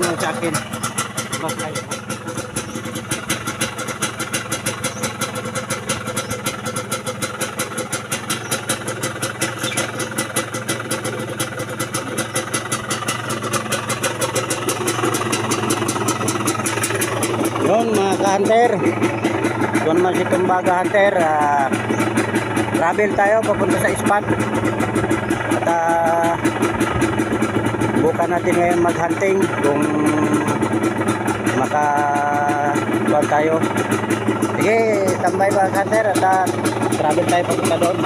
mo sa akin. Mas light. Yun mga ka-hunter, doon man si Tumbaga Hunter. Travel tayo papunta sa spot at bukan natin ngayon mag-hunting kung makakuha tayo. Sige, tambay mga ka-hunter at travel tayo papunta doon.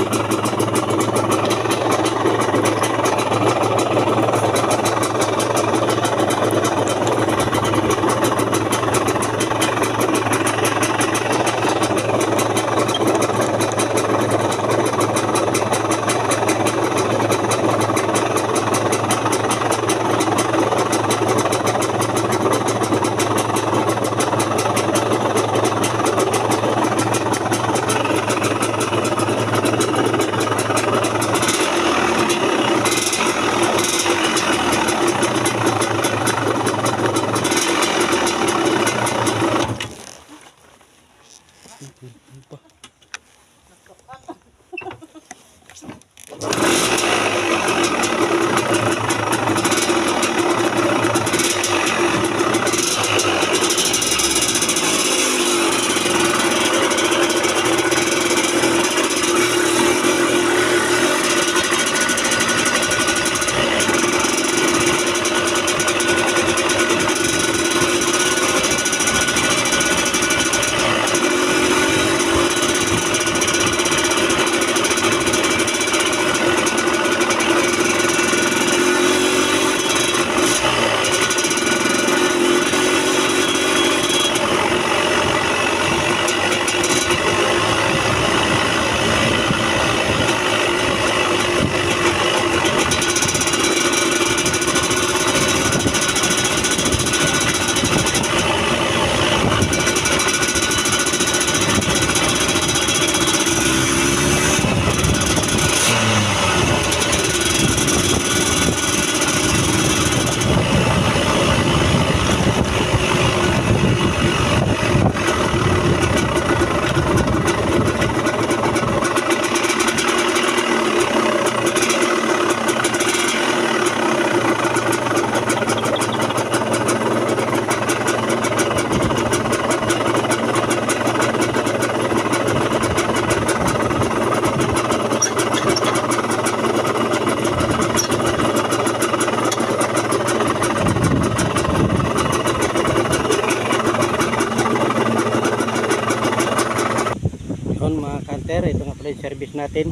Ito nga pala yung service natin.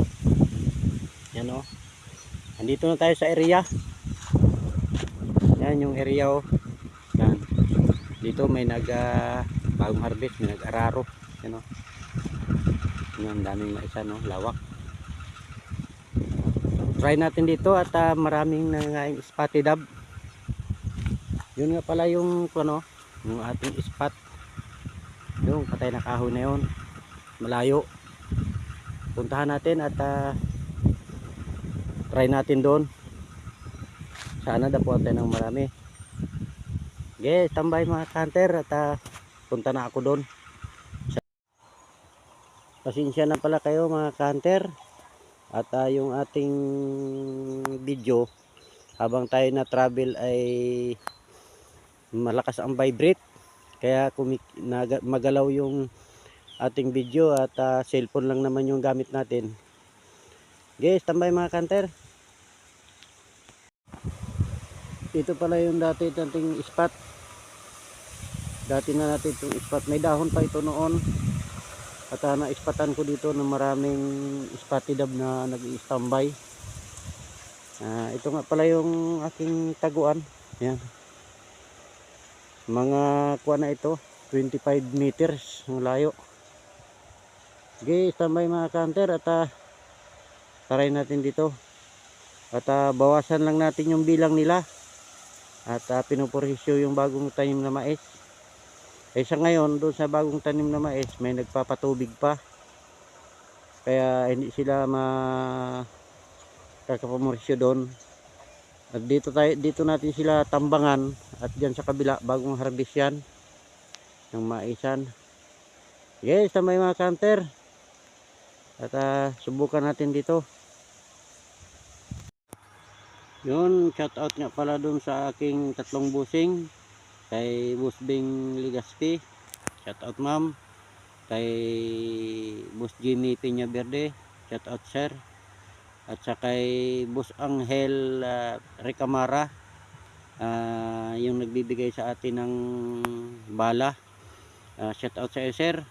Yan o. Andito na tayo sa area. Yan yung area o. Yan. Dito may bagong harvest, may nag-araro. Yan o. Yan, daming maisa no, lawak. Try natin dito at maraming nangangaing spotted dove. Yun nga pala yung ano, yung ating spot. Yung patay na kahoy na yun. Malayo. Puntahan natin at try natin doon. Sana dapuan tayo ng marami. Okay, tambay mga hunter at punta na ako doon. Pasensya na pala kayo mga hunter at yung ating video habang tayo na travel ay malakas ang vibrate kaya magalaw yung ating video at cellphone lang naman yung gamit natin. Guys, tambay mga hunter. Ito pala yung dati nating spot. Dati na natin itong spot. May dahon pa ito noon. At na-spatan ko dito na maraming spotted dove na nag-i-standby. Ito nga pala yung aking taguan. Yan. Mga kuha na ito. 25 meters ang layo. Okay, standby mga hunter at taray natin dito. At bawasan lang natin yung bilang nila. At pinupursisyo yung bagong tanim na mais. Sa ngayon, doon sa bagong tanim na mais, may nagpapatubig pa. Kaya hindi sila makakapamursyo doon. At dito natin sila tambangan at diyan sa kabila bagong harvest yan ng maisan. Yes, may mga kanter. At subukan natin dito. Yun, shout out nga pala dun sa aking tatlong busing. Kay Boss Bing Ligaspi, shout out ma'am. Kay Boss Jimmy Peña Verde, shout out sir. At sa kay Boss Angel Recamara, yung nagbibigay sa atin ng bala. Shout out sa iyo sir.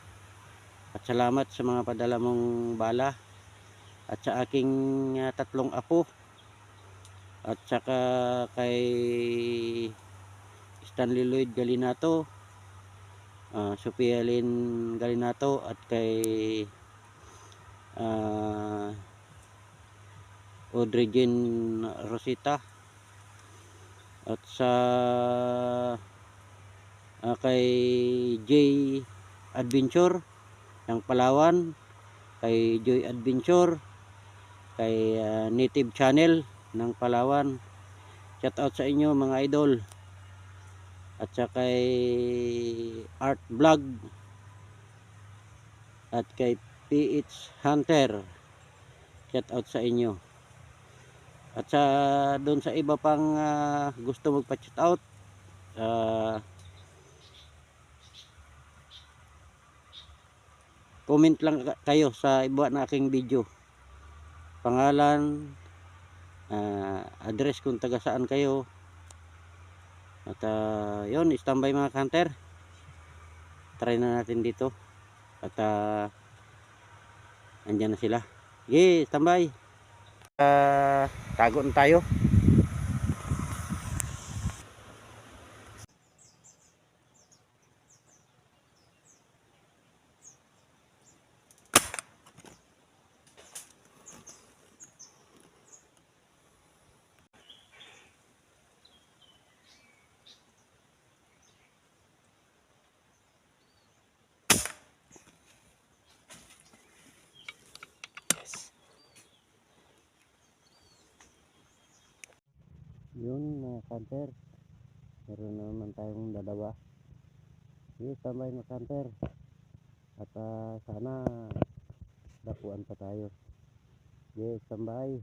At salamat sa mga padala mong bala. At sa aking tatlong apo. At saka kay Stanley Lloyd Galinato, Sophia Lynn Galinato, at kay Audrey Jean Rosita. At sa kay J Adventure ng Palawan, kay Joy Adventure, kay Native Channel ng Palawan. Shout out sa inyo mga idol. At sa kay Art Vlog at kay PH Hunter, shout out sa inyo. At sa doon sa iba pang gusto magpa-shout out, comment lang kayo sa iba na aking video, pangalan, address kung taga saan kayo. At yun, standby mga hunter, try na natin dito. At andyan na sila. Okay, standby. Tago na tayo. Yun mga kanter, meron na naman tayong dalawa. Sige, tambay mga kanter. At sana dapuan pa tayo. Sige, tambay.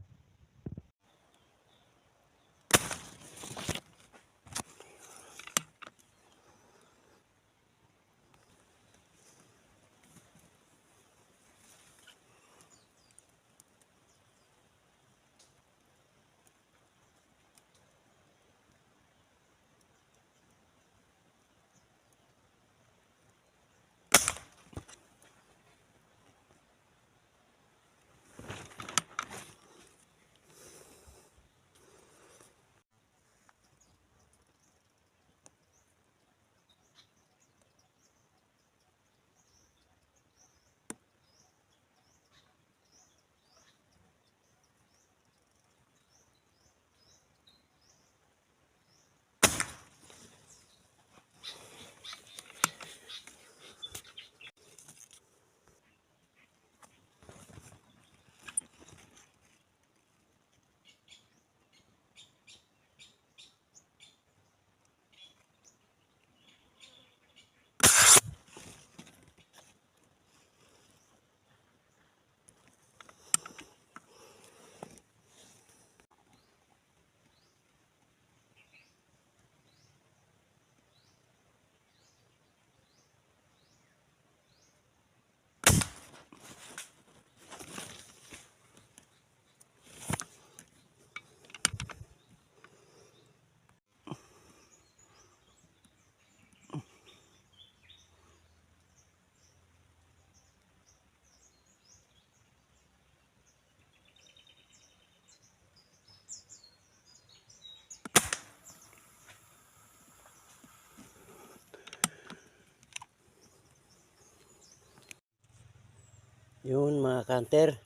Yun mga kanter,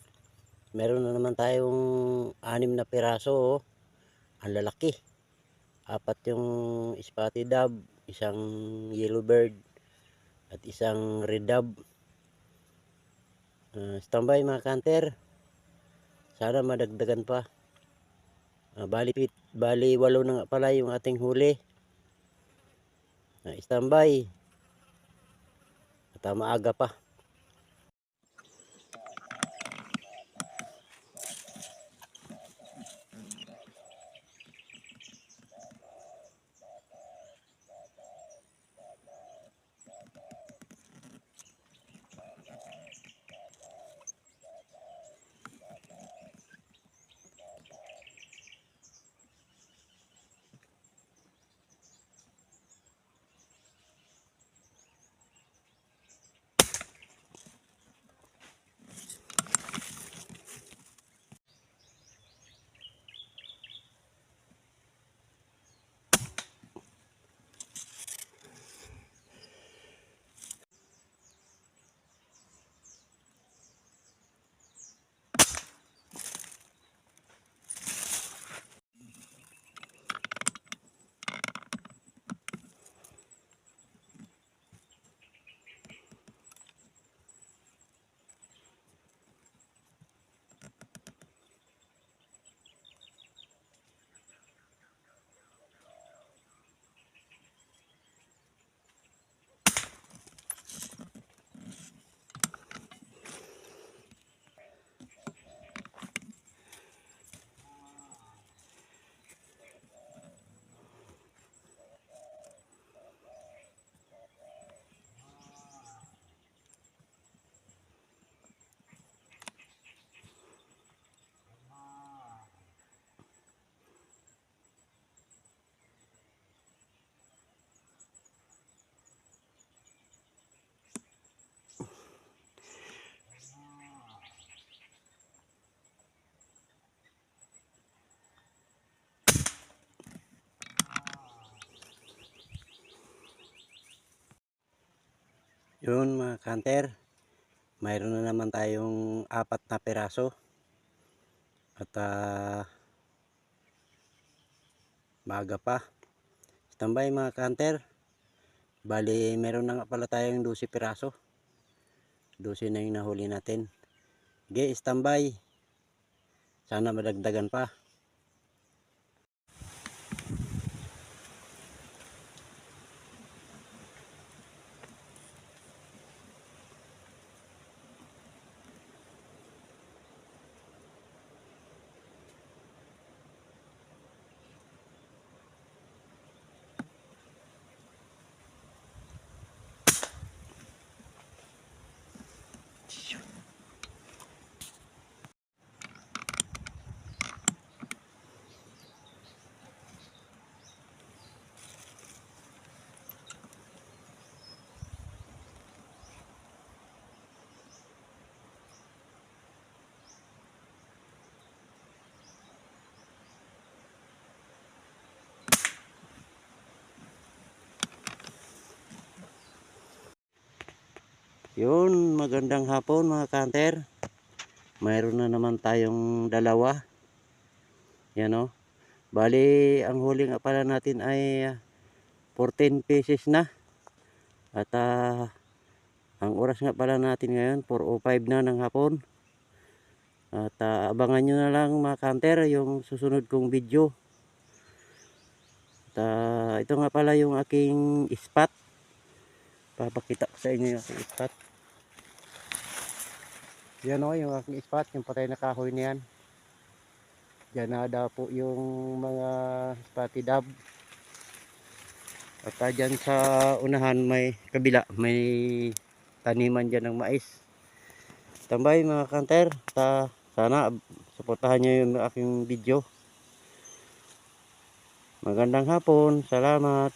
meron na naman tayong 6 na piraso. Oh. Ang lalaki. 4 yung spotted dove, isang yellow bird, at isang red dove. Standby mga kanter, sana madagdagan pa. Bali 8 na nga pala yung ating huli. Standby. At maaga pa. Yun mga kanter, mayroon na naman tayong 4 na piraso. At maaga pa. Standby mga kanter. Bali meron na nga pala tayong 12 piraso. 12 na yung nahuli natin. Standby. Sana madagdagan pa. Yun, magandang hapon mga kanter. Mayroon na naman tayong dalawa. Yan o. Bali, ang huli nga pala natin ay 14 pieces na. At ang oras nga pala natin ngayon, 4:05 na ng hapon. At abangan nyo na lang mga kanter yung susunod kong video. At ito nga pala yung aking spot. Papakita ko sa inyo yung aking spot. Yan o, yung aking spot, yung patay na kahoy na yan. Diyan na daw po yung mga spotty dab. At dyan sa unahan may kabila, may taniman dyan ng mais. Tambay mga kanter, sana suportahan nyo yung aking video. Magandang hapon, salamat.